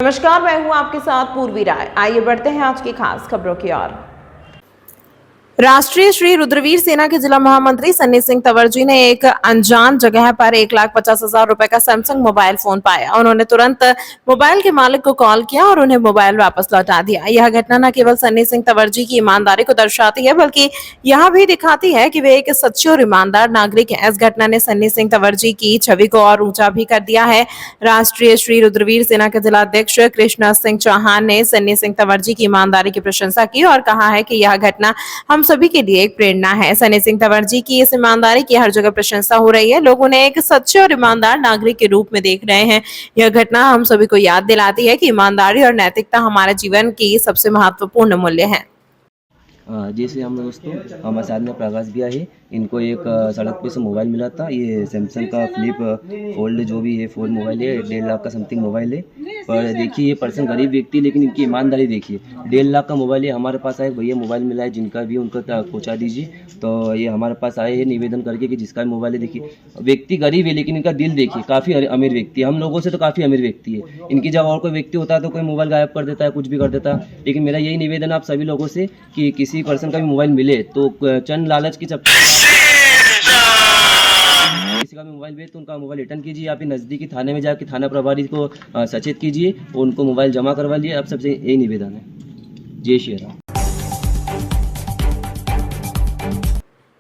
नमस्कार, मैं हूं आपके साथ पूर्वी राय। आइए बढ़ते हैं आज की खास खबरों की ओर। राष्ट्रीय श्री रुद्रवीर सेना के जिला महामंत्री सन्नी सिंह तंवर जी ने एक अनजान जगह पर 1,50,000 रुपए का सैमसंग मोबाइल फोन पाया। उन्होंने तुरंत मोबाइल के मालिक को कॉल किया और उन्हें मोबाइल वापस लौटा दिया। यह घटना न केवल सन्नी सिंह तंवर जी की ईमानदारी को दर्शाती है, बल्कि यह भी दिखाती है कि वे एक सच्चे और ईमानदार नागरिक हैं। इस घटना ने सन्नी सिंह तंवर जी की छवि को और ऊंचा भी कर दिया है। राष्ट्रीय श्री रुद्रवीर सेना के जिलाध्यक्ष कृष्णा सिंह चौहान ने सन्नी सिंह तंवर जी की ईमानदारी की प्रशंसा की और कहा है कि यह घटना हम सभी के लिए एक प्रेरणा है। सन्नी सिंह तंवर जी की इस ईमानदारी की हर जगह प्रशंसा हो रही है। लोग उन्हें एक सच्चे और ईमानदार नागरिक के रूप में देख रहे हैं। यह घटना हम सभी को याद दिलाती है कि ईमानदारी और नैतिकता हमारे जीवन की सबसे महत्वपूर्ण मूल्य है। जैसे हम दोस्तों हमारे साथ में प्रकाश भैया है, इनको एक सड़क पे से मोबाइल मिला था। ये सैमसंग का फ्लिप फोल्ड जो भी है फोल्ड मोबाइल है, 1.5 लाख का समथिंग मोबाइल है। पर देखिए ये पर्सन गरीब व्यक्ति, लेकिन इनकी ईमानदारी देखिए। 1.5 लाख का मोबाइल है, हमारे पास आए भैया मोबाइल मिला है, जिनका भी उनका पहुँचा दीजिए। तो ये हमारे पास आए हैं निवेदन करके कि जिसका भी मोबाइल है, देखिए व्यक्ति गरीब है लेकिन इनका दिल देखिए काफ़ी अमीर व्यक्ति है। हम लोगों से तो काफ़ी अमीर व्यक्ति है। इनकी जगह और कोई व्यक्ति होता है तो कोई मोबाइल गायब कर देता है, कुछ भी कर देता है। लेकिन मेरा यही निवेदन आप सभी लोगों से कि किसी पर्सन का भी मोबाइल मिले तो चंद लालच की चक्कर किसी का भी मोबाइल भेज तो उनका मोबाइल रिटर्न कीजिए, या फिर नज़दीकी थाने में जाकर थाना प्रभारी को सचेत कीजिए और उनको मोबाइल जमा करवा लिए। अब सबसे यही निवेदन है। जय श्री राम।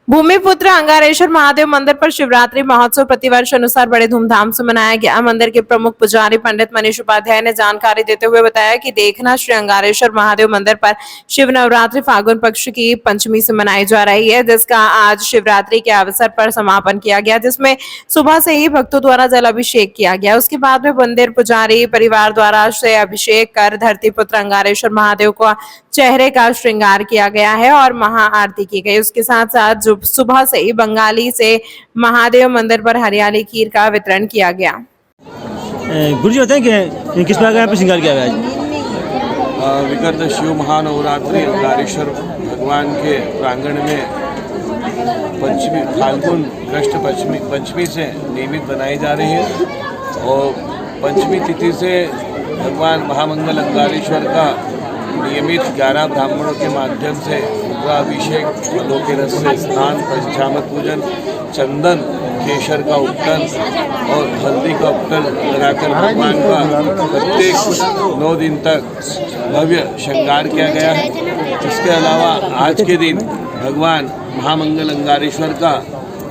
भूमिपुत्र अंगारेश्वर महादेव मंदिर पर शिवरात्रि महोत्सव प्रतिवर्ष अनुसार बड़े धूमधाम से मनाया गया। मंदिर के प्रमुख पुजारी पंडित मनीष उपाध्याय ने जानकारी देते हुए बताया कि देखना श्री अंगारेश्वर महादेव मंदिर पर शिव नवरात्रि फागुन पक्ष की पंचमी से मनाई जा रही है, जिसका आज शिवरात्रि के अवसर पर समापन किया गया, जिसमें सुबह से ही भक्तों द्वारा जल अभिषेक किया गया। उसके बाद में मंदिर पुजारी परिवार द्वारा से अभिषेक कर धरती पुत्र अंगारेश्वर महादेव को चेहरे का श्रृंगार किया गया है और महाआरती की गई। उसके साथ साथ सुबह से ही बंगाली से महादेव मंदिर पर हरियाली खीर का वितरण किया गया। गुरु जी बताएं कि किस प्रकार का श्रृंगार किया गया? विगत शिव महानवरात्रि अंगारेश्वर भगवान के प्रांगण में पंचमी फाल्गुन कृष्ण पंचमी से नियमित बनाई जा रही है और पंचमी तिथि से भगवान महामंगल अंगारेश्वर का नियमित 11 ब्राह्मणों के माध्यम से रुद्राभिषेक, फलों के रस से स्नान, पंचामृत पूजन, चंदन केशर का उपटन और हल्दी का उपटन लगाकर भगवान का प्रत्येक 9 दिन तक भव्य श्रृंगार किया गया है। इसके अलावा आज के दिन भगवान महामंगल अंगारेश्वर का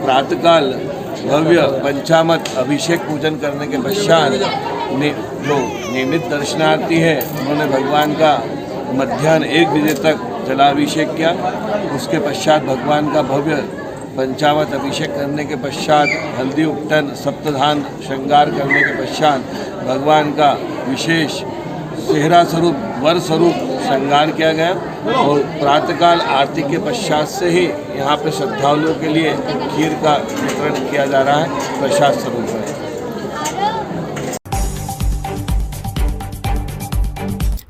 प्रातःकाल भव्य पंचामृत अभिषेक पूजन करने के पश्चात जो नियमित दर्शनार्थी है उन्होंने भगवान का मध्याह्न 1 बजे तक जलाभिषेक किया। उसके पश्चात भगवान का भव्य पंचामृत अभिषेक करने के पश्चात हल्दी उपटन सप्तधान श्रृंगार करने के पश्चात भगवान का विशेष सेहरा स्वरूप वर स्वरूप श्रृंगार किया गया और प्रातःकाल आरती के पश्चात से ही यहाँ पे श्रद्धालुओं के लिए खीर का वितरण किया जा रहा है प्रसाद स्वरूप में।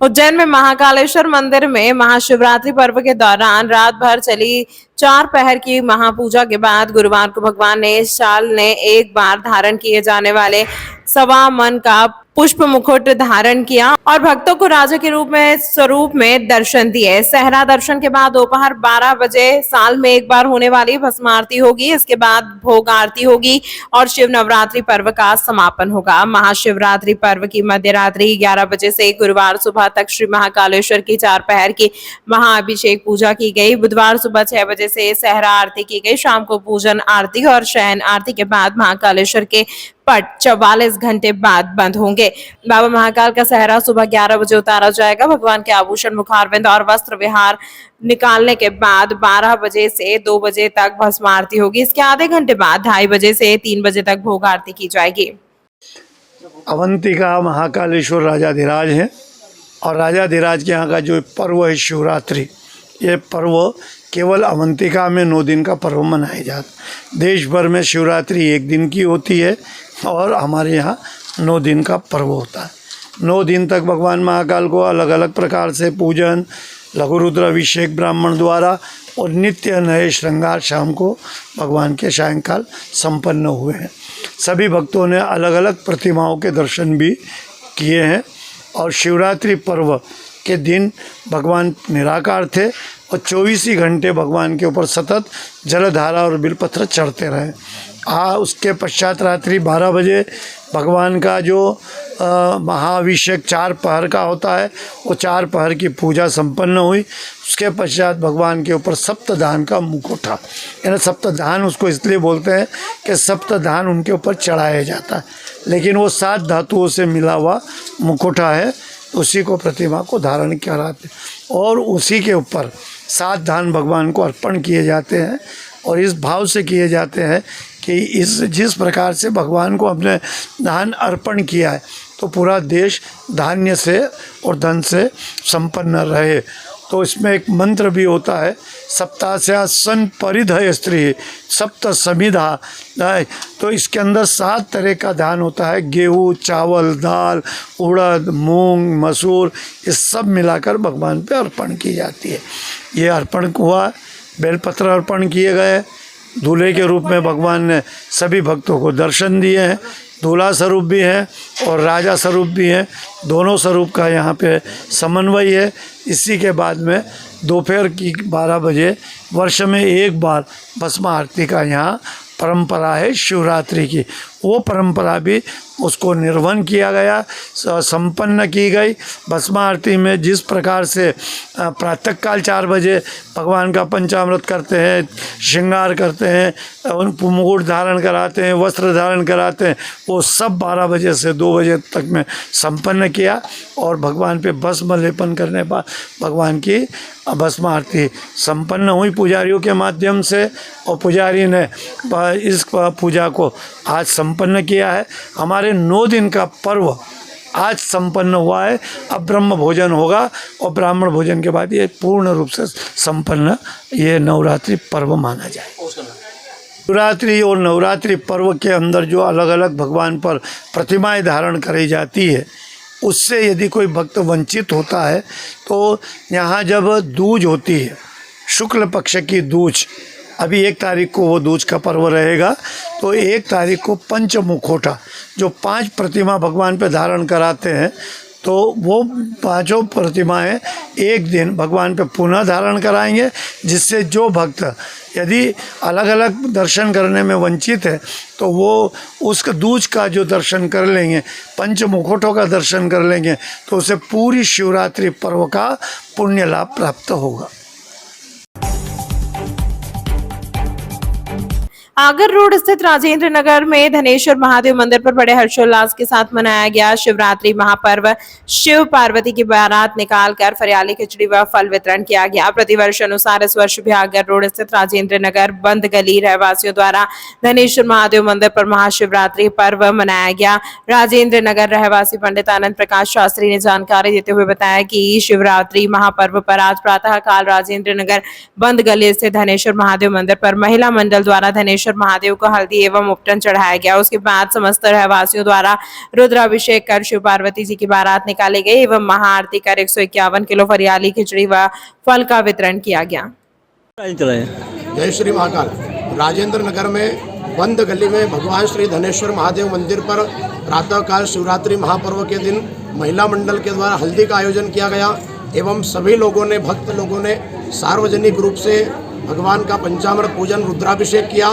उज्जैन में महाकालेश्वर मंदिर में महाशिवरात्रि पर्व के दौरान रात भर चली 4 पहर की महापूजा के बाद गुरुवार को भगवान ने शाल ने एक बार धारण किए जाने वाले 1.25 मन का पुष्प मुकुट धारण किया और भक्तों को राजा के स्वरूप में दर्शन दिए। सहरा दर्शन के बाद दोपहर 12 बजे साल में एक बार होने वाली भस्म आरती होगी। इसके बाद भोग आरती होगी और शिव नवरात्रि पर्व का समापन होगा। महाशिवरात्रि पर्व की मध्यरात्रि 11 बजे से गुरुवार सुबह तक श्री महाकालेश्वर की 4 पहर की महाअभिषेक पूजा की गई। बुधवार सुबह 6 बजे से सहरा आरती की गई। शाम को पूजन आरती और शयन आरती के बाद महाकालेश्वर के पट 44 घंटे बाद बंद होंगे। बाबा महाकाल का सहरा सुबह 11 बजे उतारा जाएगा। भगवान के आभूषण, मुखारविंद और वस्त्र विहार निकालने के बाद 12 बजे से 2 बजे तक भस्म आरती होगी। इसके आधे घंटे बाद 2:30 बजे से 3 बजे तक भोग आरती की जाएगी। अवंतिका महाकालेश्वर राजाधिराज हैं और राजाधिराज के यहाँ का जो पर्व है शिवरात्रि, ये पर्व केवल अवंतिका में 9 दिन का पर्व मनाया जाता। देश भर में शिवरात्रि 1 दिन की होती है और हमारे यहाँ 9 दिन का पर्व होता है। 9 दिन तक भगवान महाकाल को अलग अलग प्रकार से पूजन, लघु रुद्राभिषेक ब्राह्मण द्वारा और नित्य नए श्रृंगार शाम को भगवान के सायंकाल संपन्न हुए हैं। सभी भक्तों ने अलग अलग प्रतिमाओं के दर्शन भी किए हैं और शिवरात्रि पर्व के दिन भगवान निराकार थे और 24 ही घंटे भगवान के ऊपर सतत जलधारा और बिलपत्र चढ़ते रहे। उसके पश्चात रात्रि 12 बजे भगवान का जो महाअभिषेक 4 पहर का होता है, वो 4 पहर की पूजा संपन्न हुई। उसके पश्चात भगवान के ऊपर सप्तधान का मुकुटा, यानी सप्तधान उसको इसलिए बोलते हैं कि सप्तधान उनके ऊपर चढ़ाया जाता है, लेकिन वो 7 धातुओं से मिला हुआ मुकुटा है, उसी को प्रतिमा को धारण कराते और उसी के ऊपर 7 धान भगवान को अर्पण किए जाते हैं। और इस भाव से किए जाते हैं कि जिस प्रकार से भगवान को अपने धान अर्पण किया है तो पूरा देश धान्य से और धन से संपन्न रहे। तो इसमें एक मंत्र भी होता है, सप्तास्या सन परिधय स्त्री सप्त समिधा। तो इसके अंदर 7 तरह का धान होता है, गेहूँ, चावल, दाल, उड़द, मूंग, मसूर, ये सब मिलाकर भगवान पे अर्पण की जाती है। ये अर्पण हुआ, बेलपत्र अर्पण किए गए, दूल्हे के रूप में भगवान ने सभी भक्तों को दर्शन दिए हैं। दूल्हा स्वरूप भी है और राजा स्वरूप भी है, दोनों स्वरूप का यहाँ पे समन्वय है। इसी के बाद में दोपहर की 12 बजे वर्ष में एक बार भस्म आरती का यहाँ परंपरा है शिवरात्रि की। वो परंपरा भी उसको निर्वहन किया गया, संपन्न की गई। भस्म आरती में जिस प्रकार से प्रातःकाल 4 बजे भगवान का पंचामृत करते हैं, श्रृंगार करते हैं, उन मुकुट धारण कराते हैं, वस्त्र धारण कराते हैं, वो सब 12 बजे से 2 बजे तक में संपन्न किया और भगवान पे भस्म लेपन करने पर भगवान की भस्म आरती संपन्न हुई पुजारियों के माध्यम से। और पुजारी ने इस पूजा को आज संपन्न किया है। हमारे 9 दिन का पर्व आज संपन्न हुआ है। अब ब्रह्म भोजन होगा और ब्राह्मण भोजन के बाद ये पूर्ण रूप से संपन्न ये नवरात्रि पर्व माना जाए। शिवरात्रि और नवरात्रि पर्व के अंदर जो अलग अलग भगवान पर प्रतिमाएं धारण करी जाती है, उससे यदि कोई भक्त वंचित होता है तो यहाँ जब दूज होती है, शुक्ल पक्ष की दूज, अभी 1 तारीख को वो दूज का पर्व रहेगा, तो 1 तारीख को पंचमुखोटा जो 5 प्रतिमा भगवान पे धारण कराते हैं, तो वो 5 प्रतिमाएं एक दिन भगवान पे पुनः धारण कराएंगे, जिससे जो भक्त यदि अलग अलग दर्शन करने में वंचित है तो वो उस दूज का जो दर्शन कर लेंगे, पंच मुखोटों का दर्शन कर लेंगे, तो उसे पूरी शिवरात्रि पर्व का पुण्य लाभ प्राप्त होगा। आगर रोड स्थित राजेंद्र नगर में धनेश्वर महादेव मंदिर पर बड़े हर्षोल्लास के साथ मनाया गया शिवरात्रि महापर्व। शिव पार्वती की बारात निकालकर फरियाली खिचड़ी व फल वितरण किया गया। प्रतिवर्ष अनुसार इस वर्ष भी आगर रोड स्थित राजेंद्र नगर बंद गली रहवासियों द्वारा धनेश्वर महादेव मंदिर पर महाशिवरात्रि पर्व मनाया गया। राजेंद्र नगर रहवासी पंडित आनंद प्रकाश शास्त्री ने जानकारी देते हुए बताया कि शिवरात्रि महापर्व पर आज प्रातः काल राजेंद्र नगर बंद गली स्थित धनेश्वर महादेव मंदिर पर महिला मंडल द्वारा धनेश्वर महादेव को हल्दी एवं उपटन चढ़ाया गया। उसके बाद समस्त रहवासियों द्वारा रुद्राभिषेक कर शिव पार्वती जी की बारात निकाली गई एवं महाआरती कर 151 किलो फरियाली खिचड़ी व फल का वितरण किया गया। जय श्री महाकाल। राजेंद्र नगर में बंद गली में भगवान श्री धनेश्वर महादेव मंदिर पर प्रातःकाल शिवरात्रि महापर्व के दिन महिला मंडल के द्वारा हल्दी का आयोजन किया गया एवं सभी लोगों ने, भक्त लोगों ने सार्वजनिक रूप से भगवान का पंचामृत पूजन, रुद्राभिषेक किया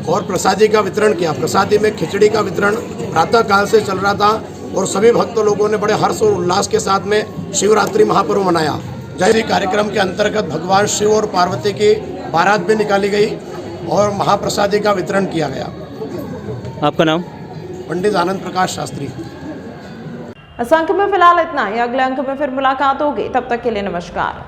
और प्रसादी का वितरण किया। प्रसादी में खिचड़ी का वितरण प्रातः काल से चल रहा था और सभी भक्त लोगों ने बड़े हर्ष और उल्लास के साथ में शिवरात्रि महापर्व मनाया। जय कार्यक्रम के अंतर्गत भगवान शिव और पार्वती की बारात भी निकाली गई और महाप्रसादी का वितरण किया गया। आपका नाम? पंडित आनंद प्रकाश शास्त्री। इस अंक में फिलहाल इतना ही। अगले अंक में फिर मुलाकात होगी, तब तक के लिए नमस्कार।